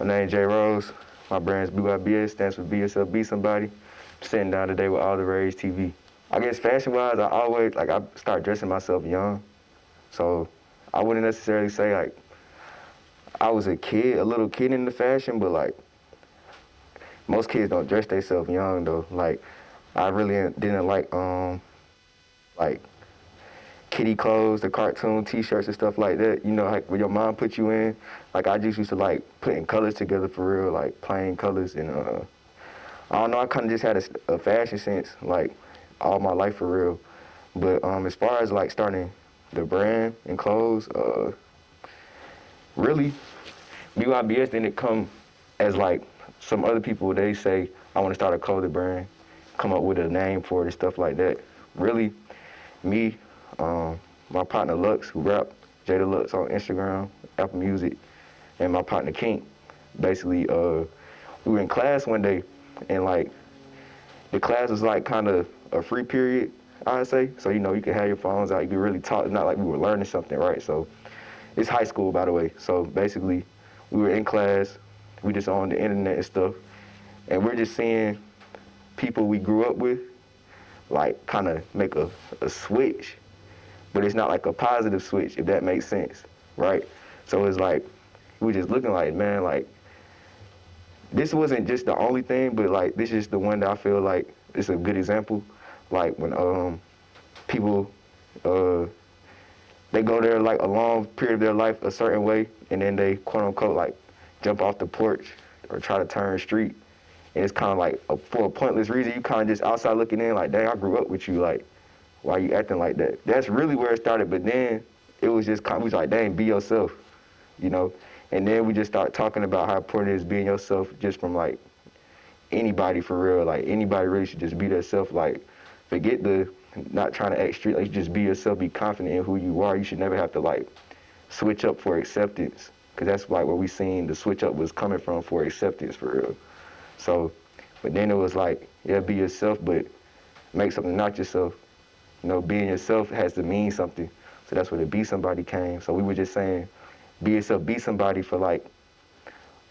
My name's J Rose. My brand's BYBS, stands for Be Yourself, Be Somebody. I'm sitting down today with All the Rage TV. I guess fashion-wise, I start dressing myself young. So I wouldn't necessarily say like I was a little kid in the fashion, but like most kids don't dress themselves young though. Like I really didn't like kitty clothes, the cartoon T-shirts and stuff like that. You know, like when your mom put you in. Like I just used to like putting colors together for real, like plain colors, and I don't know. I kind of just had a fashion sense like all my life for real. But as far as like starting the brand and clothes, really, BYBS didn't come as like some other people. They say I want to start a clothing brand, come up with a name for it and stuff like that. Really, me, my partner Lux, who rap, Jada Lux on Instagram, Apple Music, and my partner King. Basically, we were in class one day, and like the class was like kind of a free period, I'd say. So you know, you can have your phones out, you can really talk. It's not like we were learning something, right? So it's high school, by the way. So basically, we were in class, we just on the internet and stuff, and we're just seeing people we grew up with, like kind of make a switch, but it's not like a positive switch, if that makes sense, right? So it's like, we just looking like, man, like, this wasn't just the only thing, but like, this is the one that I feel like it's a good example. Like when people, they go there like a long period of their life a certain way, and then they quote unquote like jump off the porch or try to turn street. And it's kind of like for a pointless reason. You kind of just outside looking in like, dang, I grew up with you. Like, why you acting like that? That's really where it started. But then it was just kind of, we was like, dang, be yourself, you know? And then we just start talking about how important it is being yourself just from like anybody for real. Like anybody really should just be themselves. Like forget the not trying to act street. Like just be yourself, be confident in who you are. You should never have to like switch up for acceptance. Cause that's like where we seen the switch up was coming from for acceptance for real. So, but then it was like, yeah, be yourself, but make something not yourself. You know, being yourself has to mean something. So that's where the be somebody came. So we were just saying, be yourself, be somebody for like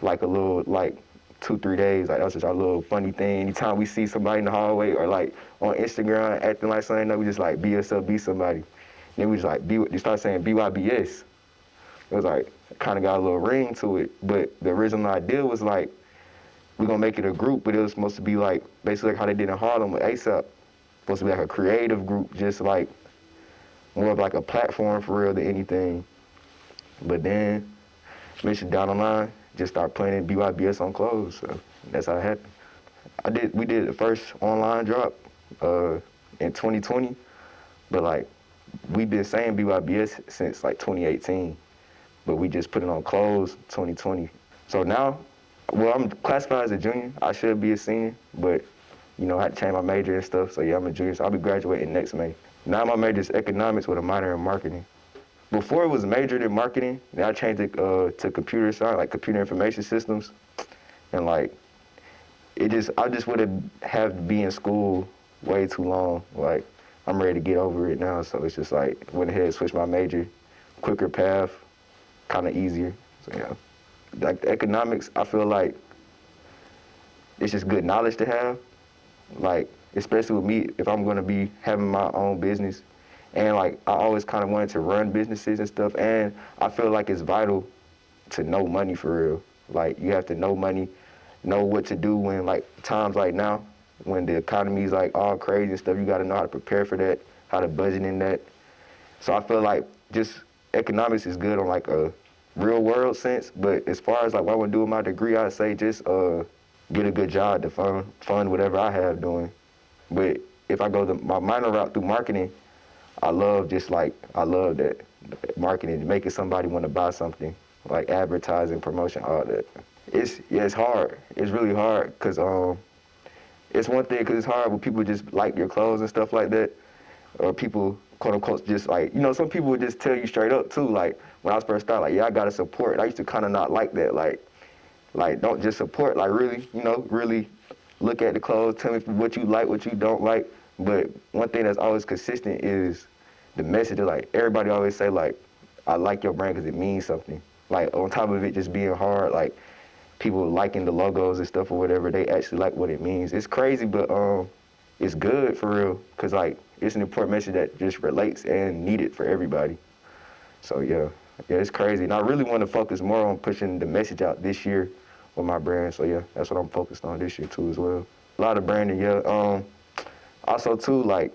a little, like 2-3 days. Like that was just our little funny thing. Anytime we see somebody in the hallway or like on Instagram acting like something, we just like, be yourself, be somebody. Then we just like, you start saying BYBS. It was like, kind of got a little ring to it. But the original idea was like, we're gonna make it a group, but it was supposed to be like, basically like how they did in Harlem with ASAP. Supposed to be like a creative group, just like, more of like a platform for real than anything. But then, mission down the line, just start playing BYBS on clothes, so that's how it happened. We did the first online drop in 2020, but like, we've been saying BYBS since like 2018, but we just put it on clothes 2020. So now, well, I'm classified as a junior. I should be a senior, but you know, I had to change my major and stuff. So yeah, I'm a junior, so I'll be graduating next May. Now my major is economics with a minor in marketing. Before it was majored in marketing, then I changed it to computer science, like computer information systems. And like, I just would have to be in school way too long. Like, I'm ready to get over it now. So it's just like, went ahead and switched my major, quicker path, kind of easier. So yeah. Like economics, I feel like it's just good knowledge to have. Like, especially with me, if I'm gonna be having my own business. And like, I always kind of wanted to run businesses and stuff. And I feel like it's vital to know money for real. Like, you have to know money, know what to do when like times like now, when the economy's like all crazy and stuff, you gotta know how to prepare for that, how to budget in that. So I feel like just economics is good on like a real world sense, but as far as like what I want to do with my degree, I'd say just get a good job to fund whatever I have doing. But if I go my minor route through marketing, I love that marketing, making somebody want to buy something, like advertising, promotion, all that. It's hard. It's really hard because it's one thing because it's hard when people just like your clothes and stuff like that, or people quote unquote just like, you know, some people would just tell you straight up too, like when I was first started, like, yeah, I gotta support. I used to kind of not like that, like don't just support, like really, you know, really look at the clothes, tell me what you like, what you don't like. But one thing that's always consistent is the message. Like everybody always say like, I like your brand because it means something. Like on top of it just being hard, like people liking the logos and stuff or whatever, they actually like what it means. It's crazy, but it's good for real, cause like it's an important message that just relates and needed for everybody. So yeah, it's crazy, and I really want to focus more on pushing the message out this year with my brand. So yeah, that's what I'm focused on this year too as well. A lot of branding, yeah. Also too, like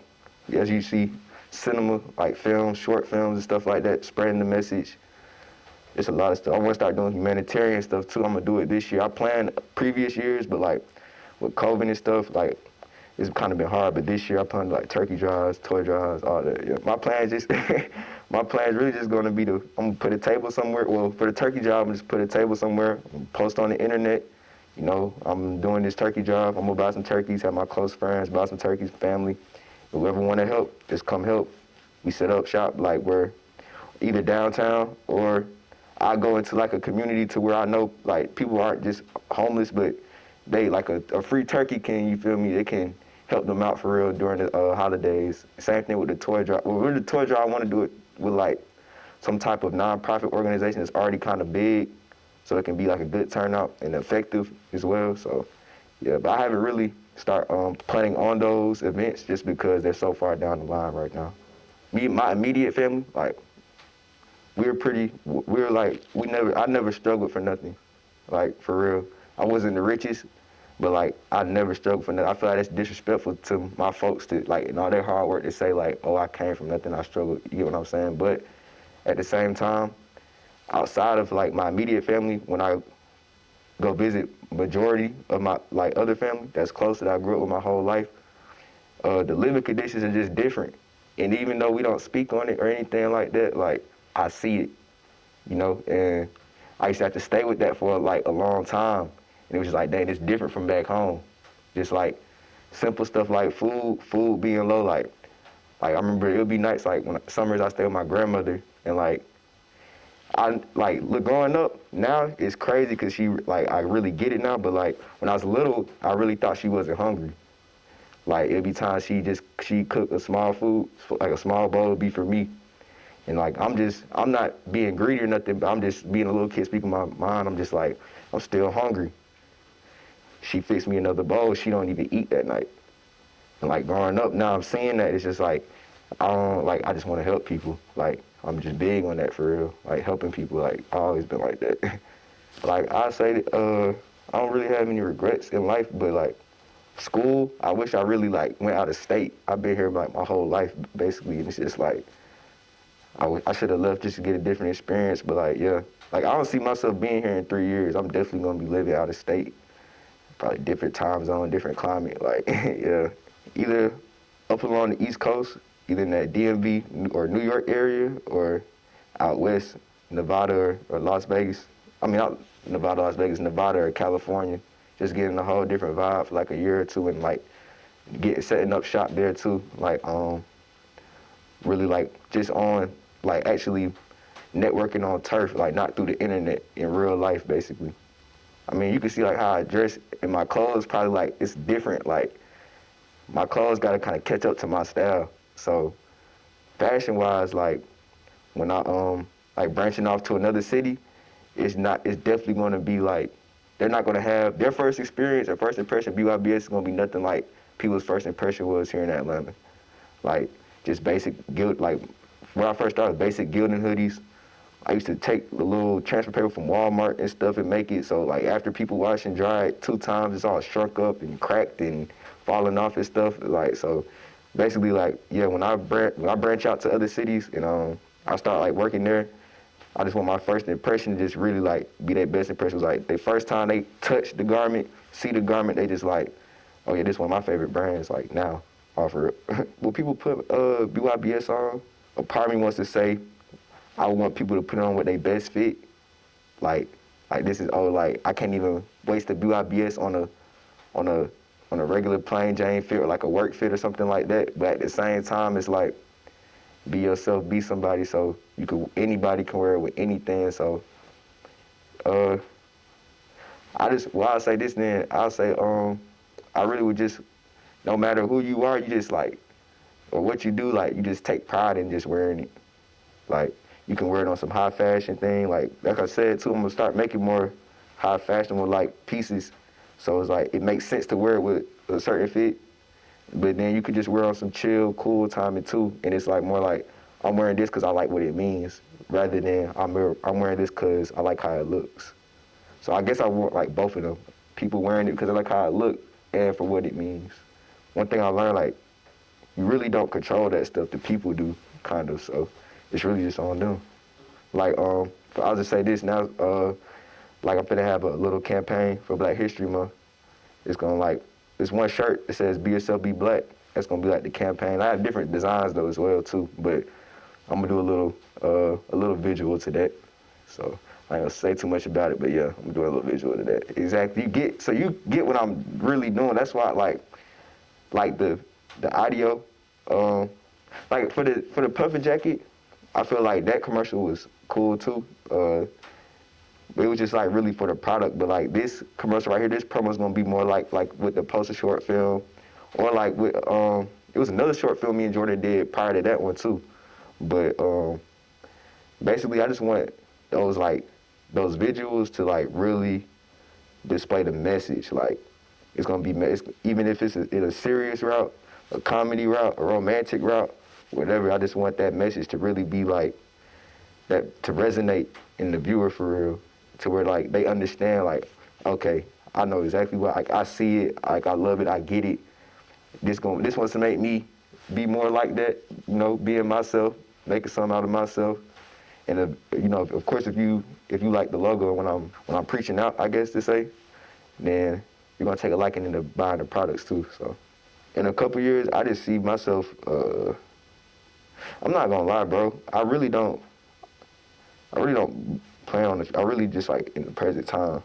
as you see, cinema, like films, short films and stuff like that, spreading the message. It's a lot of stuff. I want to start doing humanitarian stuff too. I'm gonna do it this year. I planned previous years, but like with COVID and stuff, like it's kind of been hard. But this year I plan like turkey drives, toy drives, all that. Yeah. My plan is just, my plan is really just gonna be I'm gonna put a table somewhere. Well, for the turkey drive, I'm just put a table somewhere, post on the internet. You know, I'm doing this turkey drive. I'm gonna buy some turkeys, have my close friends buy some turkeys, family. Whoever want to help, just come help. We set up shop like we're either downtown or I go into like a community to where I know like people aren't just homeless, but they like a free turkey can, you feel me? They can help them out for real during the holidays. Same thing with the toy drive. Well, with the toy drive, I want to do it with like some type of nonprofit organization that's already kind of big, so it can be like a good turnout and effective as well. So yeah, but I haven't really start planning on those events just because they're so far down the line right now. Me, my immediate family, like I never struggled for nothing, like for real. I wasn't the richest, but like I never struggled for nothing. I feel like that's disrespectful to my folks to like in all their hard work to say like, oh, I came from nothing, I struggled. You get what I'm saying? But at the same time, outside of like my immediate family, when I go visit majority of my like other family that's close that I grew up with my whole life, the living conditions are just different. And even though we don't speak on it or anything like that, like I see it, you know, and I used to have to stay with that for like a long time. And it was just like, dang, it's different from back home. Just like simple stuff like food being low. Like I remember it would be nights like when summers I stay with my grandmother and like growing up now it's crazy because she like I really get it now. But like when I was little, I really thought she wasn't hungry. Like it'd be times she cook a small food, like a small bowl would be for me. And like I'm not being greedy or nothing, but I'm just being a little kid speaking my mind. I'm just like, I'm still hungry. She fixed me another bowl, she don't even eat that night. And like growing up now I'm seeing that it's just like I just want to help people. Like I'm just big on that for real. Like helping people, like I always been like that. Like I say I don't really have any regrets in life, but like school, I wish I really like went out of state. I've been here like my whole life basically, and it's just like I should have left just to get a different experience. But like yeah, like I don't see myself being here in 3 years. I'm definitely gonna be living out of state, probably different time zone, different climate. Like yeah, either up along the East Coast, either in that DMV or New York area, or out west, Nevada or Las Vegas. I mean, not Nevada, Las Vegas, Nevada or California. Just getting a whole different vibe for like a year or two, and like setting up shop there too. Like really like just on like actually networking on turf, like not through the internet, in real life basically. I mean, you can see like how I dress and my clothes probably like it's different. Like my clothes gotta kind of catch up to my style. So fashion wise, like when I like branching off to another city, it's definitely gonna be like they're not gonna have their first experience or first impression of BYBS is gonna be nothing like people's first impression was here in Atlanta. Like just basic guild, like when I first started, basic Gildan hoodies. I used to take the little transfer paper from Walmart and stuff and make it so like after people wash and dry it 2 times, it's all shrunk up and cracked and falling off and stuff. Like so, basically like yeah, when I branch out to other cities and I start like working there, I just want my first impression to just really like be their best impression. It was like the first time they touch the garment, see the garment, they just like, oh yeah, this is one of my favorite brands. Like now, offer it. Will people put BYBS on? A part of me wants to say I want people to put on what they best fit. Like this is like I can't even waste a BYBS on a regular plain Jane fit or like a work fit or something like that. But at the same time, it's like be yourself, be somebody. So anybody can wear it with anything. So I'll say this then. I'll say I really would just no matter who you are, you just like or what you do, like you just take pride in just wearing it. Like you can wear it on some high fashion thing. Like I said too, I'm gonna start making more high fashionable like pieces. So it's like it makes sense to wear it with a certain fit. But then you could just wear on some chill, cool timing too, and it's like more like I'm wearing this because I like what it means, rather than I'm wearing this because I like how it looks. So I guess I want like both of them. People wearing it because they like how it look and for what it means. One thing I learned, like, you really don't control that stuff. The people do, kind of. So it's really just on them. Like, I'll just say this now. Like I'm finna have a little campaign for Black History Month. It's gonna like, this one shirt that says "Be Yourself, Be Black." That's gonna be like the campaign. I have different designs though as well too, but I'm gonna do a little visual to that. So I ain't gonna say too much about it, but yeah, I'm doing a little visual to that. Exactly. You get what I'm really doing. That's why like the audio, like for the puffer jacket, I feel like that commercial was cool too. It was just like really for the product, but like this commercial right here, this promo is gonna be more like with the poster short film, or like with it was another short film me and Jordan did prior to that one too. But basically, I just want those visuals to like really display the message. Like it's gonna be even if it's in a serious route, a comedy route, a romantic route, whatever. I just want that message to really be like that, to resonate in the viewer for real, to where like they understand like, okay, I know exactly what, like I see it, like I love it, I get it. This wants to make me be more like that, you know, being myself, making something out of myself. And you know, of course, if you like the logo when I'm preaching out, I guess to say, then you're gonna take a liking into buying the products too. So in a couple years, I just see myself. I'm not gonna lie, bro. I really don't plan on this. I really just like in the present time.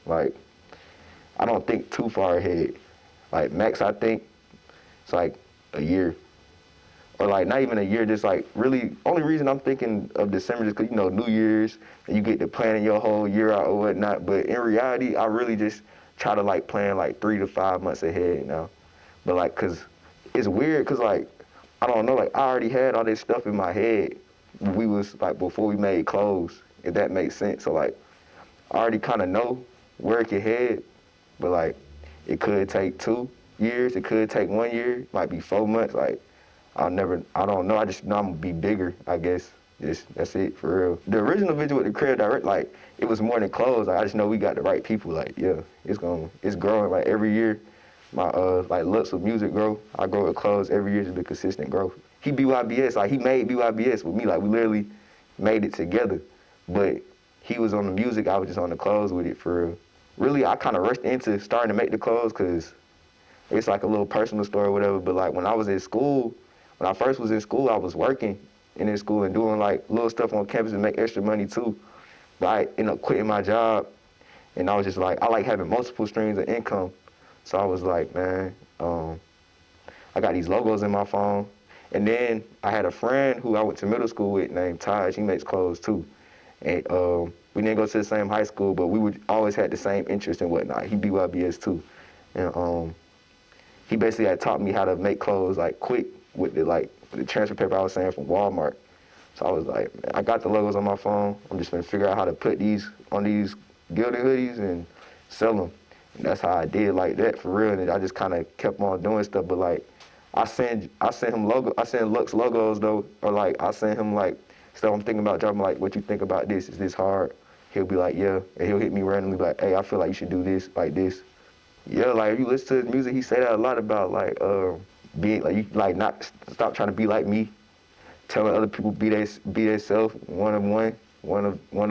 Like I don't think too far ahead. Like max, I think it's like a year. Or like not even a year, just like really, only reason I'm thinking of December is because, you know, New Year's, and you get to planning your whole year out or whatnot. But in reality, I really just try to like plan like 3 to 5 months ahead now. But like, cause it's weird, cause like, I don't know, like I already had all this stuff in my head when we was like, before we made clothes, if that makes sense. So like, I already kind of know where it could head, but like, it could take 2 years, it could take 1 year, might be 4 months, like, I don't know. I just know I'm gonna be bigger, I guess. That's it, for real. The original video with the Crib Direct, like, it was more than clothes. Like, I just know we got the right people. Like, yeah, it's growing. Like, every year, my, like, looks with music grow. I grow with clothes every year, just the consistent growth. He BYBS, like, he made BYBS with me. Like, we literally made it together. But he was on the music, I was just on the clothes with it, for real. Really, I kind of rushed into starting to make the clothes, because it's like a little personal story or whatever. But, like, when I was in school, when I first was in school, I was working in school and doing like little stuff on campus to make extra money too. But I ended up quitting my job, and I was just like, I like having multiple streams of income. So I was like, man, I got these logos in my phone. And then I had a friend who I went to middle school with named Taj. He makes clothes too. And we didn't go to the same high school, but we would always had the same interest and whatnot. He BYBS too. And he basically had taught me how to make clothes like quick, with the transfer paper I was saying from Walmart. So I was like, man, I got the logos on my phone. I'm just gonna figure out how to put these on these gilded hoodies and sell them. And that's how I did like that, for real. And I just kind of kept on doing stuff. But like, I send Lux logos though, or like I send him like stuff I'm thinking about dropping. Like, what you think about this? Is this hard? He'll be like, yeah, and he'll hit me randomly like, hey, I feel like you should do this, like this. Yeah, like if you listen to his music, he say that a lot about like being like, you like not stop trying to be like me, telling other people be their self, one of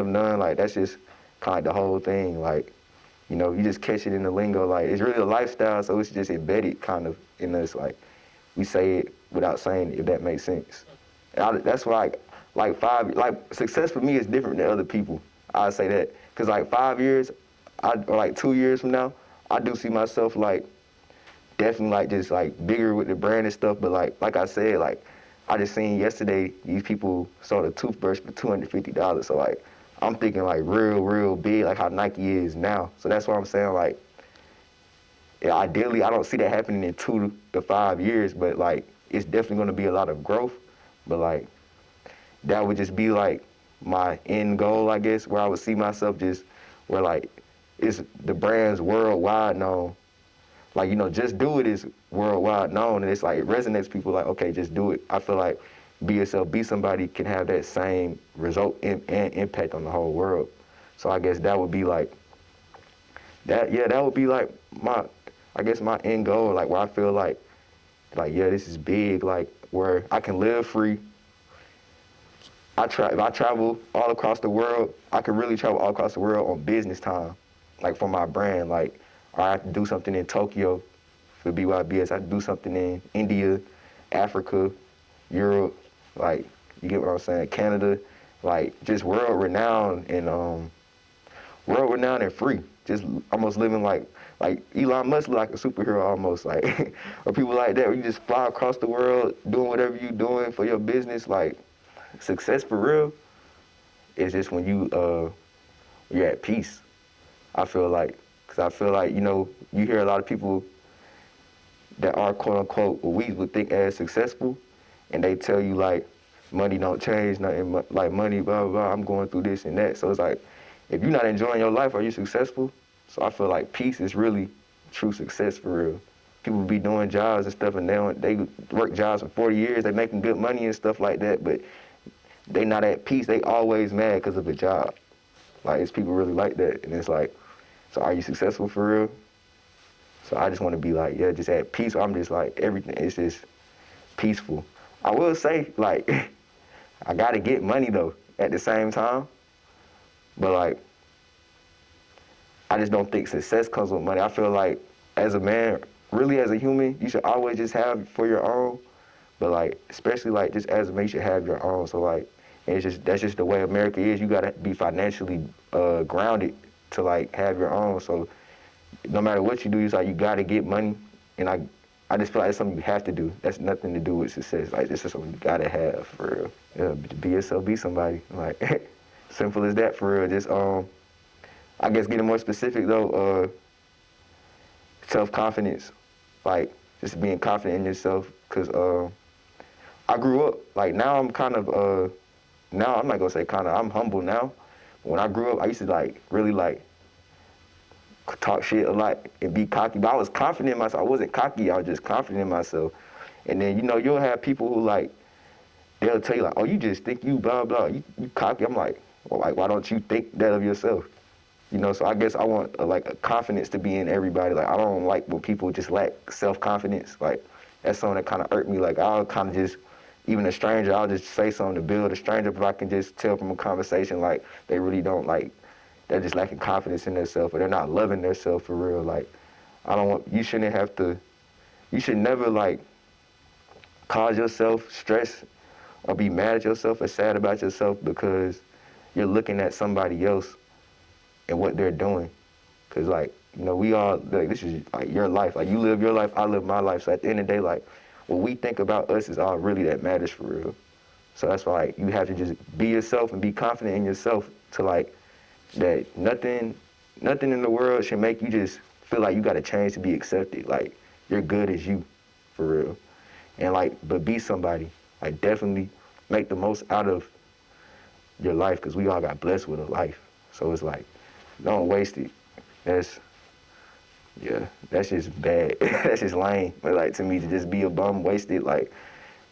none. Like that's just kind of like the whole thing. Like, you know, you just catch it in the lingo. Like it's really a lifestyle, so it's just embedded kind of in us. Like we say it without saying it, if that makes sense. And that's why like success for me is different than other people. I say that because like 5 years, or like 2 years from now, I do see myself like definitely like just like bigger with the brand and stuff. But like I said, like I just seen yesterday these people sold a toothbrush for $250. So like I'm thinking like real big, like how Nike is now. So that's what I'm saying. Like, yeah, ideally, I don't see that happening in 2 to 5 years, but like it's definitely going to be a lot of growth. But like that would just be like my end goal, I guess, where I would see myself just where like it's the brand's worldwide known. Like, you know, just do it is worldwide known, and it's like it resonates with people like, okay, just do it. I feel like be yourself, be somebody can have that same result and impact on the whole world. So I guess that would be like that. Yeah, that would be like I guess my end goal, like where I feel like yeah, this is big, like where I can live free. If I travel all across the world, I could really travel all across the world on business time, like for my brand. Like, I have to do something in Tokyo for BYBS. I have to do something in India, Africa, Europe, like, you get what I'm saying? Canada, like, just world renowned and free. Just almost living like Elon Musk, like a superhero almost, like, or people like that, where you just fly across the world doing whatever you're doing for your business, like. Success for real is just when you're at peace. I feel like, because I feel like, you know, you hear a lot of people that are quote unquote what we would think as successful, and they tell you like money don't change nothing, like money blah blah blah. I'm going through this and that. So it's like, if you're not enjoying your life, are you successful? So I feel like peace is really true success for real. People be doing jobs and stuff, and they work jobs for 40 years. They making good money and stuff like that, but they not at peace. They always mad because of a job. Like, it's people really like that. And it's like, so are you successful for real? So I just want to be like, yeah, just at peace. I'm just like, everything is just peaceful. I will say, like, I got to get money, though, at the same time. But, like, I just don't think success comes with money. I feel like, as a man, really as a human, you should always just have for your own. But, like, especially, like, just as a man, you should have your own. So, like, that's just the way America is. You gotta be financially grounded to like have your own. So no matter what you do, it's like you gotta get money. And I just feel like it's something you have to do. That's nothing to do with success. Like, it's just something you gotta have for real. Yeah, be yourself, be somebody. Like, simple as that for real. Just I guess getting more specific though, self-confidence. Like, just being confident in yourself. Cause I grew up, like, now I'm kind of now I'm not gonna say kind of, I'm humble now. When I grew up, I used to like really like talk shit a lot and be cocky, but I was confident in myself. I wasn't cocky, I was just confident in myself. And then, you know, you'll have people who like, they'll tell you like, oh, you just think you blah, blah, you cocky. I'm like, well, like, why don't you think that of yourself? You know, so I guess I want like a confidence to be in everybody. Like, I don't like when people just lack self-confidence. Like, that's something that kind of irked me. Like, I'll kind of just, even a stranger, I'll just say something to build a stranger, but I can just tell from a conversation, like, they really don't, like, they're just lacking confidence in themselves, or they're not loving themselves for real. Like, you should never, like, cause yourself stress or be mad at yourself or sad about yourself because you're looking at somebody else and what they're doing. Because, like, you know, we all, like, this is, like, your life. Like, you live your life, I live my life. So at the end of the day, like, what we think about us is all really that matters for real. So that's why, like, you have to just be yourself and be confident in yourself to, like, that nothing in the world should make you just feel like you got to change to be accepted. Like, you're good as you, for real. And, like, but be somebody. Like, definitely make the most out of your life, because we all got blessed with a life. So it's like, don't waste it. That's just bad. That's just lame. But, like, to me, to just be a bum, waste it, like,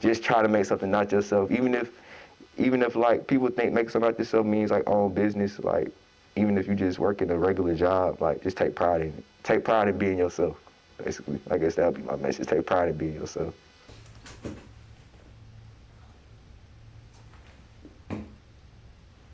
just try to make something not yourself. Even if like, people think making something not yourself means, like, own business, like, even if you just work in a regular job, like, just take pride in it. Take pride in being yourself, basically. I guess that would be my message. Take pride in being yourself.